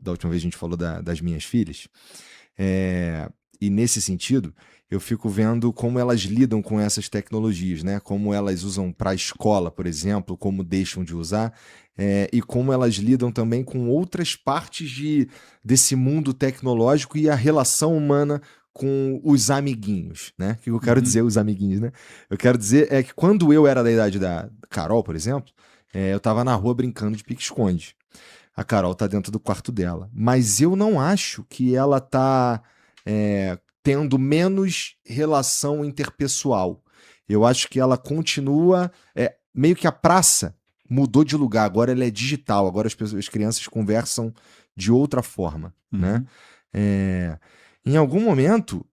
da última vez a gente falou das minhas filhas, e nesse sentido, eu fico vendo como elas lidam com essas tecnologias, né? Como elas usam para a escola, por exemplo, como deixam de usar, e como elas lidam também com outras partes desse mundo tecnológico e a relação humana com os amiguinhos, né? O que eu quero dizer, os amiguinhos, né? Eu quero dizer é que quando eu era da idade da Carol, por exemplo, eu tava na rua brincando de pique-esconde. A Carol tá dentro do quarto dela. Mas eu não acho que ela tá tendo menos relação interpessoal. Eu acho que ela continua... meio que a praça mudou de lugar. Agora ela é digital. Agora as crianças conversam de outra forma, né? Em algum momento,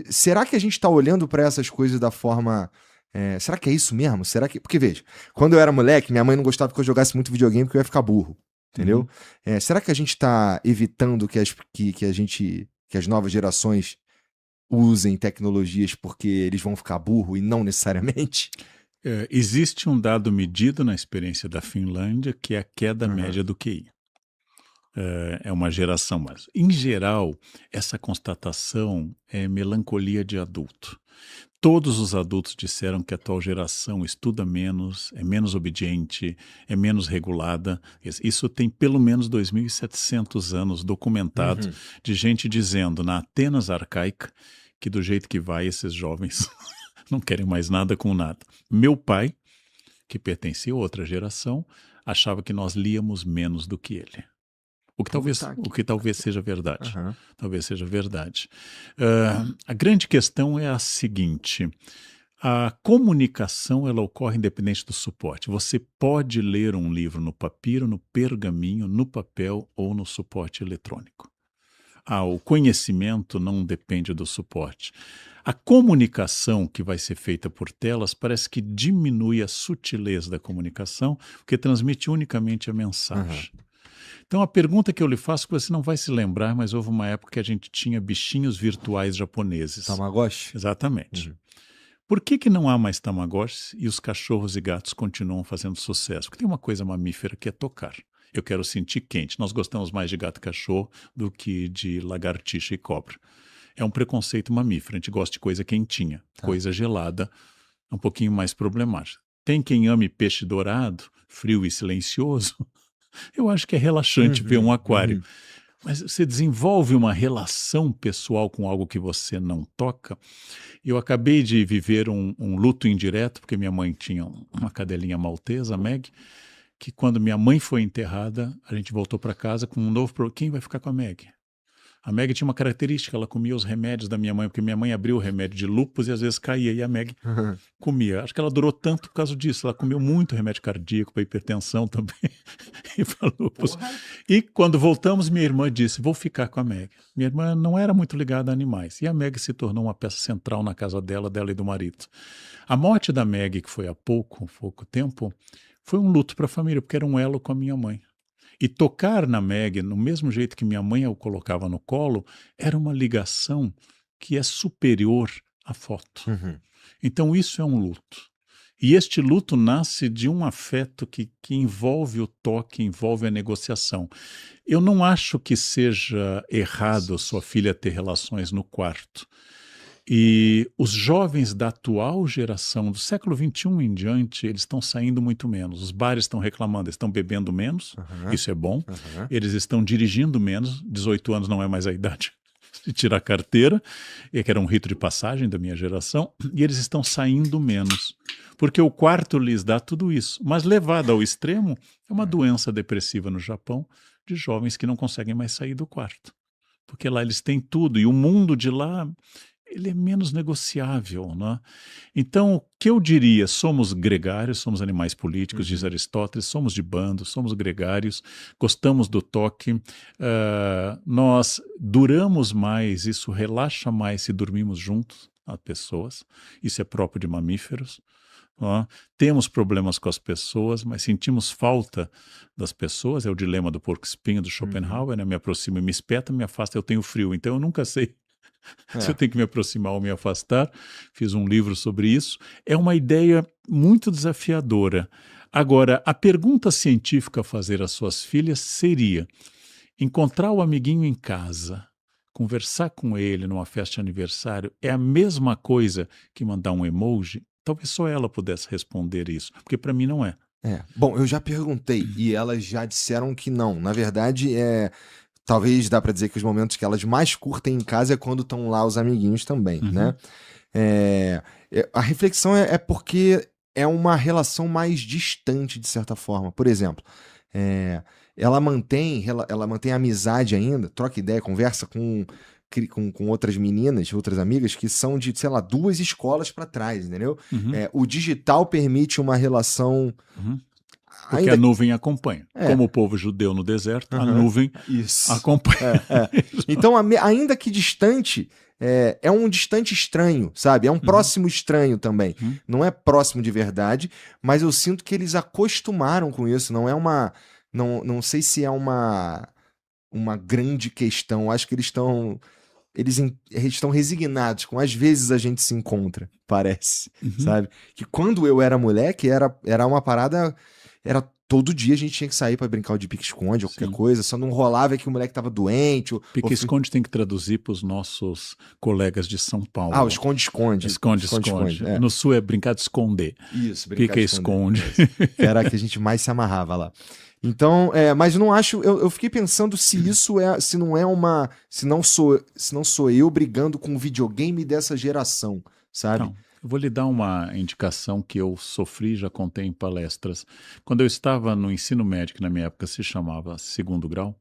será que a gente tá olhando para essas coisas da forma... será que é isso mesmo? Será que... Porque, veja, quando eu era moleque, minha mãe não gostava que eu jogasse muito videogame porque eu ia ficar burro. Entendeu? Será que a gente está evitando que as novas gerações usem tecnologias porque eles vão ficar burro e não necessariamente? Existe um dado medido na experiência da Finlândia que é a queda média do QI. É uma geração mais. Em geral, essa constatação é melancolia de adulto. Todos os adultos disseram que a atual geração estuda menos, é menos obediente, é menos regulada. Isso tem pelo menos 2.700 anos documentado de gente dizendo na Atenas arcaica que do jeito que vai esses jovens não querem mais nada com nada. Meu pai, que pertencia a outra geração, achava que nós líamos menos do que ele. O que talvez seja verdade. Talvez seja verdade. A grande questão é a seguinte: a comunicação ela ocorre independente do suporte. Você pode ler um livro no papiro, no pergaminho, no papel ou no suporte eletrônico. O conhecimento não depende do suporte. A comunicação que vai ser feita por telas parece que diminui a sutileza da comunicação, porque transmite unicamente a mensagem. Então a pergunta que eu lhe faço, que você não vai se lembrar, mas houve uma época que a gente tinha bichinhos virtuais japoneses. Tamagotchi? Exatamente. Por que não há mais Tamagotchi e os cachorros e gatos continuam fazendo sucesso? Porque tem uma coisa mamífera que é tocar. Eu quero sentir quente. Nós gostamos mais de gato e cachorro do que de lagartixa e cobra. É um preconceito mamífero. A gente gosta de coisa quentinha. Coisa gelada, um pouquinho mais problemática. Tem quem ame peixe dourado, frio e silencioso. Eu acho que é relaxante ver um aquário. Mas você desenvolve uma relação pessoal com algo que você não toca. Eu acabei de viver um luto indireto, porque minha mãe tinha uma cadelinha maltesa, a Meg, que quando minha mãe foi enterrada, a gente voltou para casa com um novo problema. Quem vai ficar com a Meg? A Meg tinha uma característica, ela comia os remédios da minha mãe, porque minha mãe abriu o remédio de lúpus e às vezes caía, e a Meg comia. Acho que ela durou tanto por causa disso, ela comeu muito remédio cardíaco para hipertensão também, e para lúpus. E quando voltamos, minha irmã disse, vou ficar com a Meg. Minha irmã não era muito ligada a animais, e a Meg se tornou uma peça central na casa dela e do marido. A morte da Meg, que foi há pouco tempo, foi um luto para a família, porque era um elo com a minha mãe. E tocar na Meg, no mesmo jeito que minha mãe o colocava no colo, era uma ligação que é superior à foto. Então isso é um luto. E este luto nasce de um afeto que envolve o toque, envolve a negociação. Eu não acho que seja errado sua filha ter relações no quarto. E os jovens da atual geração, do século XXI em diante, eles estão saindo muito menos. Os bares estão reclamando, eles estão bebendo menos, isso é bom. Eles estão dirigindo menos, 18 anos não é mais a idade de tirar carteira, que era um rito de passagem da minha geração, e eles estão saindo menos, porque o quarto lhes dá tudo isso. Mas levado ao extremo, é uma doença depressiva no Japão, de jovens que não conseguem mais sair do quarto. Porque lá eles têm tudo, e o mundo de lá... ele é menos negociável, né? Então, o que eu diria? Somos gregários, somos animais políticos, diz Aristóteles, somos de bando, somos gregários, gostamos do toque, nós duramos mais, isso relaxa mais se dormimos juntos, as pessoas, isso é próprio de mamíferos. Temos problemas com as pessoas, mas sentimos falta das pessoas, é o dilema do porco-espinho do Schopenhauer, né? Me aproxima e me espeta, me afasta, eu tenho frio, então eu nunca sei se eu tenho que me aproximar ou me afastar. Fiz um livro sobre isso. É uma ideia muito desafiadora. Agora, a pergunta científica a fazer às suas filhas seria: Encontrar o amiguinho em casa, conversar com ele numa festa de aniversário, é a mesma coisa que mandar um emoji? Talvez só ela pudesse responder isso, porque para mim não é. Bom, eu já perguntei e elas já disseram que não. Na verdade, talvez dá pra dizer que os momentos que elas mais curtem em casa é quando estão lá os amiguinhos também, né? A reflexão é porque é uma relação mais distante, de certa forma. Por exemplo, ela mantém a amizade ainda, troca ideia, conversa com outras meninas, outras amigas que são de, sei lá, 2 escolas para trás, entendeu? O digital permite uma relação. Porque a nuvem acompanha. Como o povo judeu no deserto, a nuvem acompanha. Então, ainda que distante, é um distante estranho, sabe? É um próximo estranho também. Não é próximo de verdade, mas eu sinto que eles acostumaram com isso. Não é uma... Não sei se é uma grande questão. Acho que eles estão resignados com às vezes a gente se encontra, parece, sabe? Que quando eu era moleque, era uma parada... Era todo dia a gente tinha que sair pra brincar de pique-esconde ou qualquer coisa, só não rolava que o moleque tava doente. Pique-esconde tem que traduzir pros nossos colegas de São Paulo. O esconde-esconde. Esconde-esconde. No sul é brincar de esconder. Isso, brincar de esconde. Que era que a gente mais se amarrava lá. Então, mas eu não acho, eu fiquei pensando se isso se não é uma, se não sou eu brigando com o videogame dessa geração, sabe? Não. Eu vou lhe dar uma indicação que eu sofri, já contei em palestras. Quando eu estava no ensino médio, que na minha época se chamava segundo grau,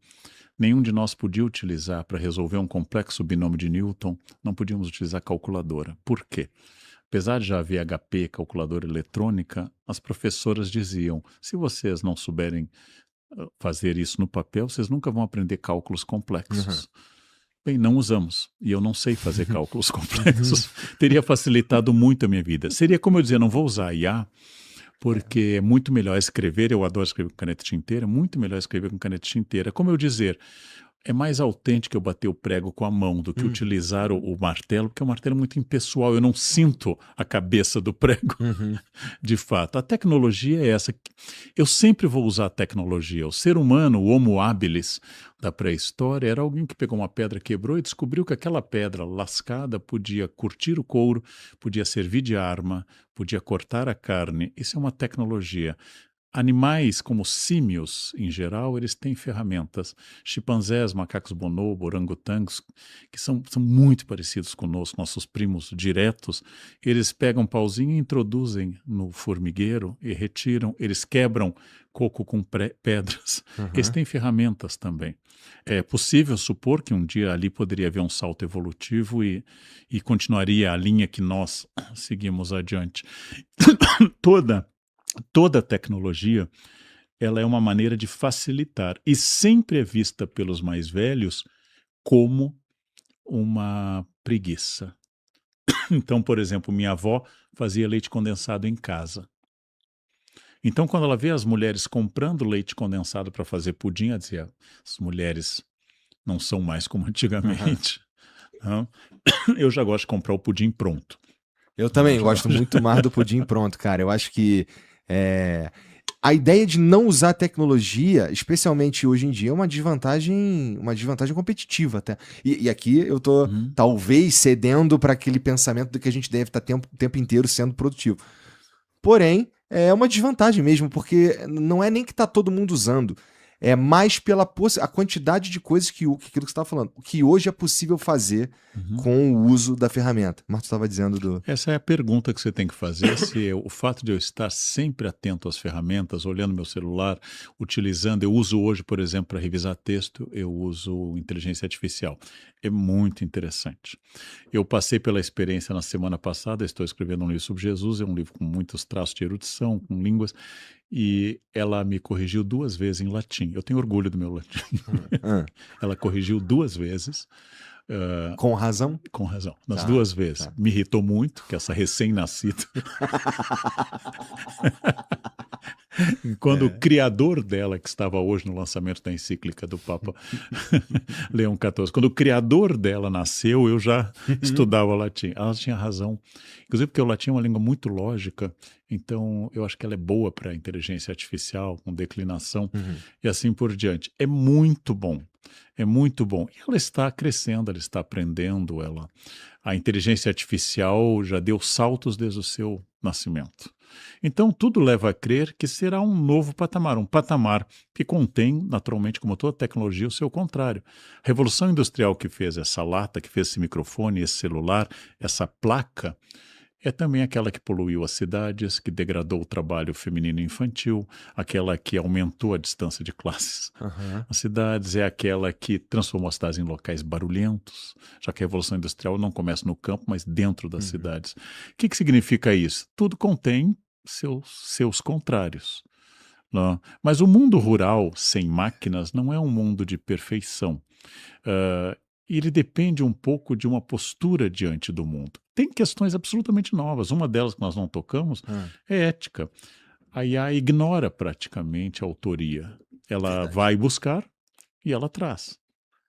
nenhum de nós podia utilizar, para resolver um complexo binômio de Newton, não podíamos utilizar calculadora. Por quê? Apesar de já haver HP, calculadora eletrônica, as professoras diziam, se vocês não souberem fazer isso no papel, vocês nunca vão aprender cálculos complexos. Bem, não usamos. E eu não sei fazer cálculos complexos. Teria facilitado muito a minha vida. Seria como eu dizer, não vou usar IA, porque é muito melhor escrever, eu adoro escrever com caneta tinteira, muito melhor escrever com caneta tinteira. Como eu dizer, é mais autêntico eu bater o prego com a mão do que utilizar o martelo, porque o martelo é muito impessoal, eu não sinto a cabeça do prego, de fato. A tecnologia é essa. Eu sempre vou usar a tecnologia. O ser humano, o Homo habilis da pré-história, era alguém que pegou uma pedra, quebrou e descobriu que aquela pedra lascada podia curtir o couro, podia servir de arma, podia cortar a carne. Isso é uma tecnologia. Animais como símios, em geral, eles têm ferramentas. Chimpanzés, macacos bonobo, orangotangos, que são muito parecidos conosco, nossos primos diretos, eles pegam um pauzinho e introduzem no formigueiro e retiram, eles quebram coco com pedras. Eles têm ferramentas também. É possível supor que um dia ali poderia haver um salto evolutivo e continuaria a linha que nós seguimos adiante. Toda tecnologia, ela é uma maneira de facilitar e sempre é vista pelos mais velhos como uma preguiça. Então, por exemplo, minha avó fazia leite condensado em casa. Então, quando ela vê as mulheres comprando leite condensado para fazer pudim, ela dizia, as mulheres não são mais como antigamente. Eu já gosto de comprar o pudim pronto. Eu também gosto muito mais do pudim pronto, cara. Eu acho que a ideia de não usar tecnologia, especialmente hoje em dia, é uma desvantagem competitiva até. E aqui eu tô talvez cedendo para aquele pensamento de que a gente deve estar o tempo inteiro sendo produtivo. Porém, é uma desvantagem mesmo, porque não é nem que tá todo mundo usando. É mais pela a quantidade de coisas aquilo que você estava falando, que hoje é possível fazer com o uso da ferramenta. Marta estava dizendo Essa é a pergunta que você tem que fazer, se o fato de eu estar sempre atento às ferramentas, olhando meu celular, utilizando, eu uso hoje, por exemplo, para revisar texto, eu uso inteligência artificial. É muito interessante. Eu passei pela experiência na semana passada, estou escrevendo um livro sobre Jesus, é um livro com muitos traços de erudição, com línguas, e ela me corrigiu 2 vezes em latim. Eu tenho orgulho do meu latim. Ela corrigiu 2 vezes. Com razão? Com razão. Nas 2 vezes. Me irritou muito, que essa recém-nascida Quando o criador dela, que estava hoje no lançamento da encíclica do Papa Leão XIV, quando o criador dela nasceu, eu já estudava latim. Ela tinha razão. Inclusive porque o latim é uma língua muito lógica, então eu acho que ela é boa para inteligência artificial, com declinação e assim por diante. É muito bom. É muito bom. E ela está crescendo, ela está aprendendo, a inteligência artificial já deu saltos desde o seu nascimento. Então, tudo leva a crer que será um novo patamar, um patamar que contém, naturalmente, como toda tecnologia, o seu contrário. A revolução industrial que fez essa lata, que fez esse microfone, esse celular, essa placa, é também aquela que poluiu as cidades, que degradou o trabalho feminino e infantil, aquela que aumentou a distância de classes. As cidades é aquela que transformou as cidades em locais barulhentos, já que a Revolução Industrial não começa no campo, mas dentro das cidades. O que significa isso? Tudo contém seus contrários. Não? Mas o mundo rural, sem máquinas, não é um mundo de perfeição. Ele depende um pouco de uma postura diante do mundo. Tem questões absolutamente novas. Uma delas que nós não tocamos é ética. A IA ignora praticamente a autoria. Ela vai buscar e ela traz.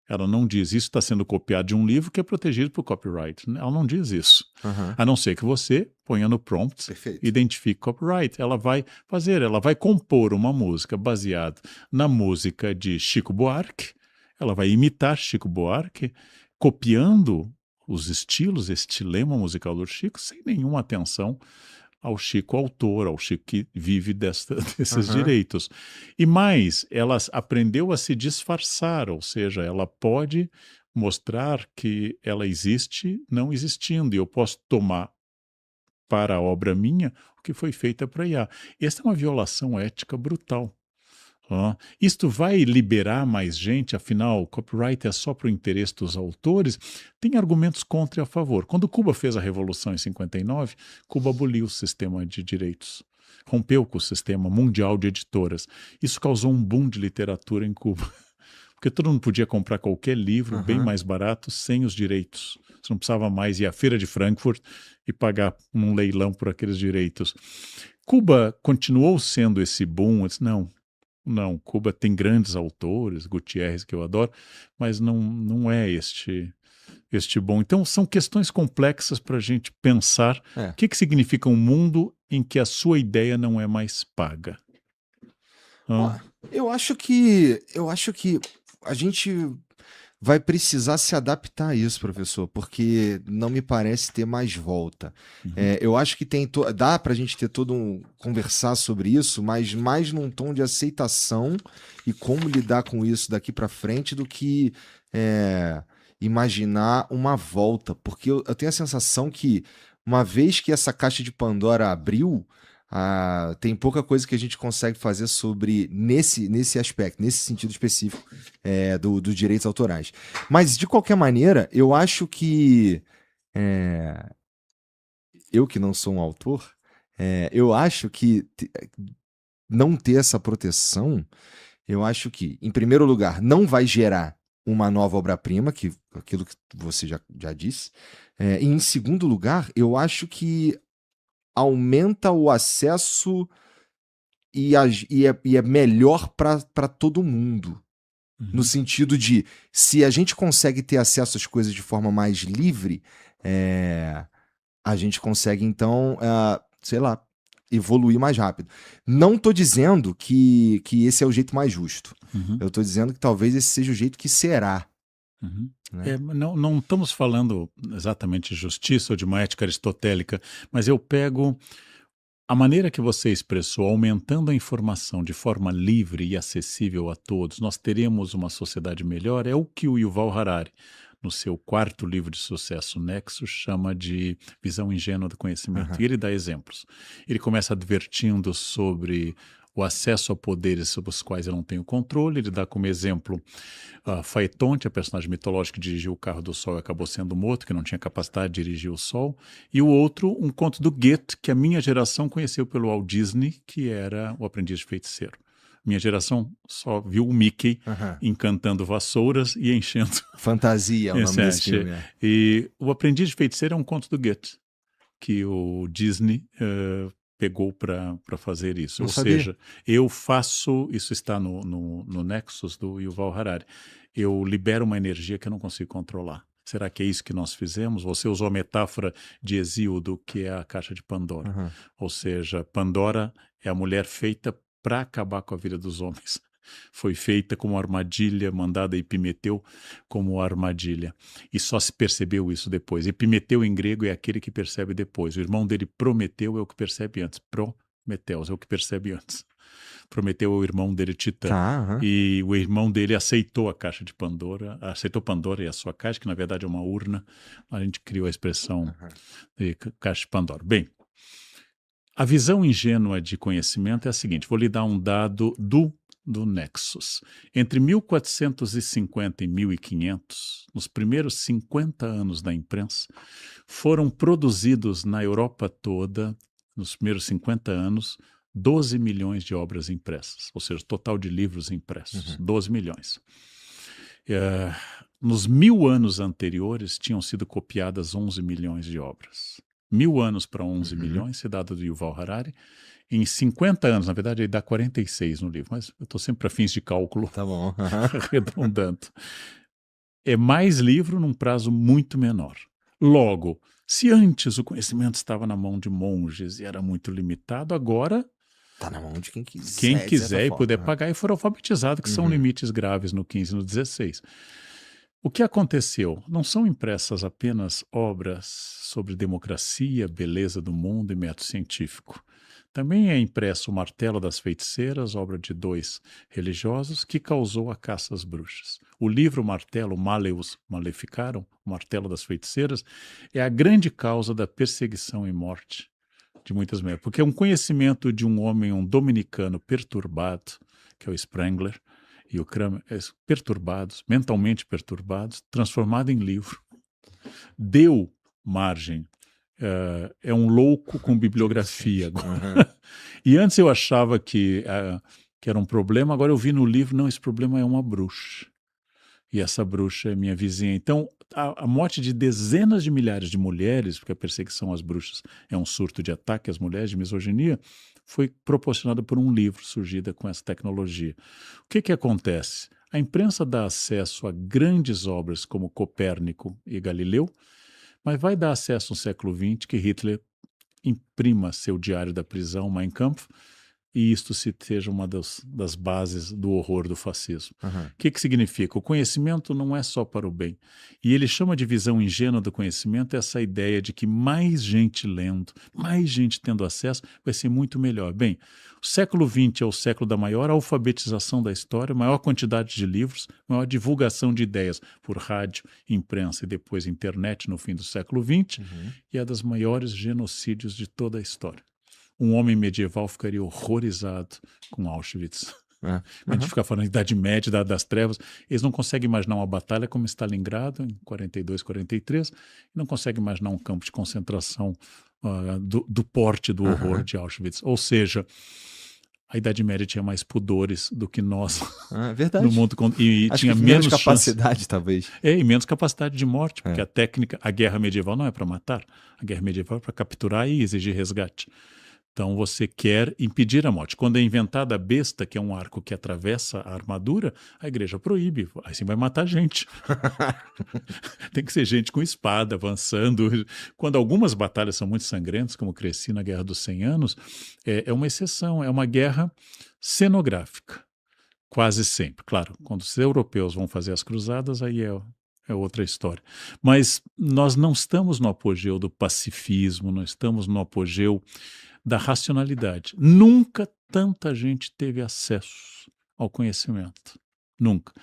Ela não diz, isso está sendo copiado de um livro que é protegido por copyright. Ela não diz isso. A não ser que você ponha no prompt, identifique copyright. Ela vai fazer, ela vai compor uma música baseada na música de Chico Buarque. Ela vai imitar Chico Buarque, copiando os estilos, estilema musical do Chico, sem nenhuma atenção ao Chico autor, ao Chico que vive desses direitos. E mais, ela aprendeu a se disfarçar, ou seja, ela pode mostrar que ela existe não existindo, e eu posso tomar para a obra minha o que foi feita para IA. Essa é uma violação ética brutal. Isto vai liberar mais gente, afinal, o copyright é só para o interesse dos autores. Tem argumentos contra e a favor. Quando Cuba fez a Revolução em 59, Cuba aboliu o sistema de direitos, rompeu com o sistema mundial de editoras. Isso causou um boom de literatura em Cuba, porque todo mundo podia comprar qualquer livro bem mais barato sem os direitos. Você não precisava mais ir à Feira de Frankfurt e pagar num leilão por aqueles direitos. Cuba continuou sendo esse boom. Eu disse, não, Cuba tem grandes autores, Gutierrez, que eu adoro, mas não é este bom. Então, são questões complexas para a gente pensar o que significa um mundo em que a sua ideia não é mais paga. Eu acho que a gente vai precisar se adaptar a isso, professor, porque não me parece ter mais volta. Eu acho que dá para a gente ter conversar sobre isso, mas mais num tom de aceitação e como lidar com isso daqui para frente do que imaginar uma volta, porque eu tenho a sensação que uma vez que essa caixa de Pandora abriu, tem pouca coisa que a gente consegue fazer sobre nesse aspecto, nesse sentido específico dos direitos autorais. Mas, de qualquer maneira, eu acho que eu que não sou um autor, eu acho que não ter essa proteção, eu acho que, em primeiro lugar, não vai gerar uma nova obra-prima, aquilo que você já disse. E, em segundo lugar, eu acho que aumenta o acesso e é melhor para todo mundo. No sentido de, se a gente consegue ter acesso às coisas de forma mais livre, a gente consegue, então, sei lá, evoluir mais rápido. Não estou dizendo que esse é o jeito mais justo. Eu estou dizendo que talvez esse seja o jeito que será. Né? Não estamos falando exatamente de justiça ou de uma ética aristotélica, mas eu pego a maneira que você expressou, aumentando a informação de forma livre e acessível a todos, nós teremos uma sociedade melhor, é o que o Yuval Harari, no seu 4º livro de sucesso, Nexo, chama de visão ingênua do conhecimento. E ele dá exemplos. Ele começa advertindo sobre o acesso a poderes sobre os quais eu não tenho controle. Ele dá como exemplo Phaetonte, a personagem mitológica que dirigiu o carro do Sol e acabou sendo morto, que não tinha capacidade de dirigir o Sol. E o outro, um conto do Goethe, que a minha geração conheceu pelo Walt Disney, que era O Aprendiz de Feiticeiro. Minha geração só viu o Mickey encantando vassouras e enchendo... Fantasia é o nome desse filme. E O Aprendiz de Feiticeiro é um conto do Goethe, que o Disney pegou para fazer isso. Não Ou sabia. seja, eu faço, isso está no Nexus do Yuval Harari, eu libero uma energia que eu não consigo controlar. Será que é isso que nós fizemos? Você usou a metáfora de Hesíodo, que é a caixa de Pandora. Uhum. Ou seja, Pandora é a mulher feita para acabar com a vida dos homens. Foi feita como armadilha, mandada a Epimeteu como armadilha. E só se percebeu isso depois. Epimeteu em grego é aquele que percebe depois. O irmão dele, Prometeu, é o que percebe antes. Prometeus é o que percebe antes. Prometeu é o irmão dele, Titã. Tá, uhum. E o irmão dele aceitou a caixa de Pandora, aceitou Pandora e a sua caixa, que na verdade é uma urna. A gente criou a expressão de caixa de Pandora. Bem, a visão ingênua de conhecimento é a seguinte: vou lhe dar um dado do Nexus. Entre 1450 e 1500, nos primeiros 50 anos da imprensa, foram produzidos na Europa toda, nos primeiros 50 anos, 12 milhões de obras impressas, ou seja, total de livros impressos, 12 milhões. Nos 1000 anos anteriores, tinham sido copiadas 11 milhões de obras. 1000 anos para 11 milhões, esse dado do Yuval Harari. Em 50 anos, na verdade, ele dá 46 no livro, mas eu estou sempre para fins de cálculo, Tá bom. arredondando. É mais livro num prazo muito menor. Logo, se antes o conhecimento estava na mão de monges e era muito limitado, agora Tá na mão de quem quiser. quem de certa quiser e forma, puder né? pagar e for alfabetizado, que são limites graves no 15 e no 16. O que aconteceu? Não são impressas apenas obras sobre democracia, beleza do mundo e método científico. Também é impresso o Martelo das Feiticeiras, obra de 2 religiosos, que causou a caça às bruxas. O livro Martelo, Maleus Maleficarum, o Martelo das Feiticeiras, é a grande causa da perseguição e morte de muitas mulheres, porque é um conhecimento de um homem, um dominicano perturbado, que é o Sprengler, e o Kramer, perturbados, mentalmente perturbados, transformado em livro. Deu margem. É um louco com bibliografia. E antes eu achava que era um problema, agora eu vi no livro, não, esse problema é uma bruxa. E essa bruxa é minha vizinha. Então, a morte de dezenas de milhares de mulheres, porque a perseguição às bruxas é um surto de ataque às mulheres, de misoginia, foi proporcionada por um livro surgido com essa tecnologia. O que acontece? A imprensa dá acesso a grandes obras como Copérnico e Galileu, mas vai dar acesso no século XX que Hitler imprima seu diário da prisão, Mein Kampf, e isto seja uma das bases do horror do fascismo. O que significa? O conhecimento não é só para o bem. E ele chama de visão ingênua do conhecimento essa ideia de que mais gente lendo, mais gente tendo acesso, vai ser muito melhor. Bem, o século XX é o século da maior alfabetização da história, maior quantidade de livros, maior divulgação de ideias por rádio, imprensa e depois internet no fim do século XX, e é das maiores genocídios de toda a história. Um homem medieval ficaria horrorizado com Auschwitz. A gente fica falando da Idade Média, das trevas. Eles não conseguem imaginar uma batalha como Stalingrado, em 42, 43, e não conseguem imaginar um campo de concentração do porte do horror de Auschwitz. Ou seja, a Idade Média tinha mais pudores do que nós verdade. no mundo. E Acho tinha que menos capacidade, chance. talvez. E menos capacidade de morte, porque a técnica, a guerra medieval não é para matar, a guerra medieval é para capturar e exigir resgate. Então você quer impedir a morte. Quando é inventada a besta, que é um arco que atravessa a armadura, a igreja proíbe. Aí sim vai matar gente. Tem que ser gente com espada, avançando. Quando algumas batalhas são muito sangrentas, como cresci na Guerra dos 100 Anos, é uma exceção, é uma guerra cenográfica. Quase sempre. Claro, quando os europeus vão fazer as cruzadas, aí é outra história. Mas nós não estamos no apogeu do pacifismo, não estamos no apogeu da racionalidade. Nunca tanta gente teve acesso ao conhecimento. Nunca.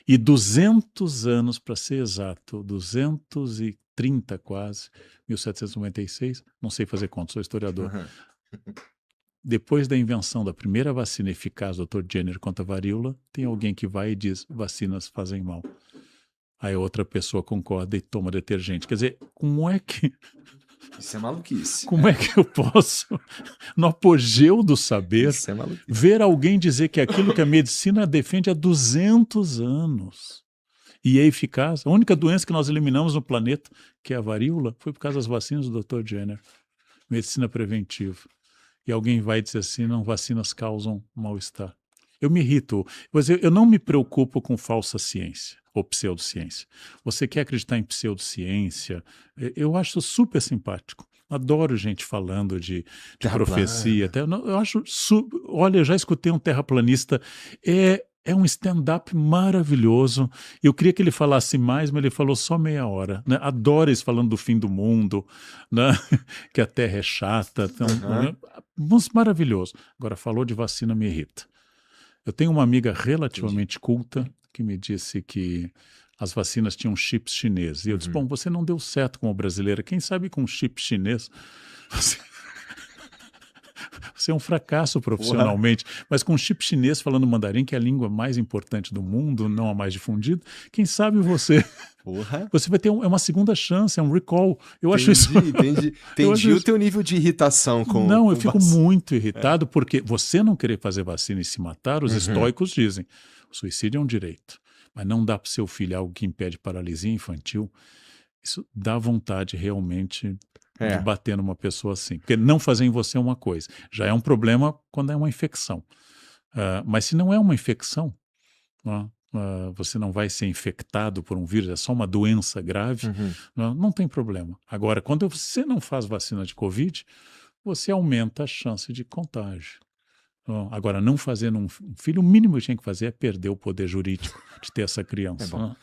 E 200 anos, para ser exato, 230 quase, 1796, não sei fazer conta, sou historiador. Depois da invenção da primeira vacina eficaz do Dr. Jenner contra a varíola, tem alguém que vai e diz, vacinas fazem mal. Aí outra pessoa concorda e toma detergente. Quer dizer, como é que... Isso é maluquice. Como é que eu posso, no apogeu do saber, ver alguém dizer que aquilo que a medicina defende há 200 anos e é eficaz? A única doença que nós eliminamos no planeta, que é a varíola, foi por causa das vacinas do Dr. Jenner. Medicina preventiva. e alguém vai dizer assim, não, vacinas causam mal-estar. Eu me irrito. Eu não me preocupo com falsa ciência ou pseudociência. Você quer acreditar em pseudociência? Eu acho super simpático. Adoro gente falando de Terra profecia. plana. Até, eu acho. Olha, eu já escutei um terraplanista. É um stand-up maravilhoso. Eu queria que ele falasse mais, mas ele falou só meia hora. Né? Adoro eles falando do fim do mundo, né? Que a Terra é chata. Então, Aham. maravilhoso. Agora, falou de vacina, me irrita. Eu tenho uma amiga Entendi. relativamente culta que me disse que as vacinas tinham chips chineses. E eu disse, Uhum. bom, você não deu certo como brasileira. Quem sabe com chip chinês você, você é um fracasso Porra. profissionalmente. Mas com chip chinês falando mandarim, que é a língua mais importante do mundo, não a mais difundida, quem sabe Porra. você vai ter uma segunda chance, é um recall. Eu acho isso... Entendi, entendi. Eu acho Entendi o isso... teu nível de irritação Não, eu com fico vacina. muito É. irritado porque você não querer fazer vacina e se matar, os Uhum. estoicos dizem, o suicídio é um direito, mas não dá para o seu filho algo que impede paralisia infantil. Isso dá vontade realmente de É. bater numa pessoa assim. Porque não fazer em você é uma coisa, já é um problema quando é uma infecção. Mas se não é uma infecção, né, você não vai ser infectado por um vírus, é só uma doença grave, Uhum. não tem problema. Agora, quando você não faz vacina de Covid, você aumenta a chance de contágio. Agora, não fazendo um filho, o mínimo que tinha que fazer é perder o poder jurídico de ter essa É criança. bom.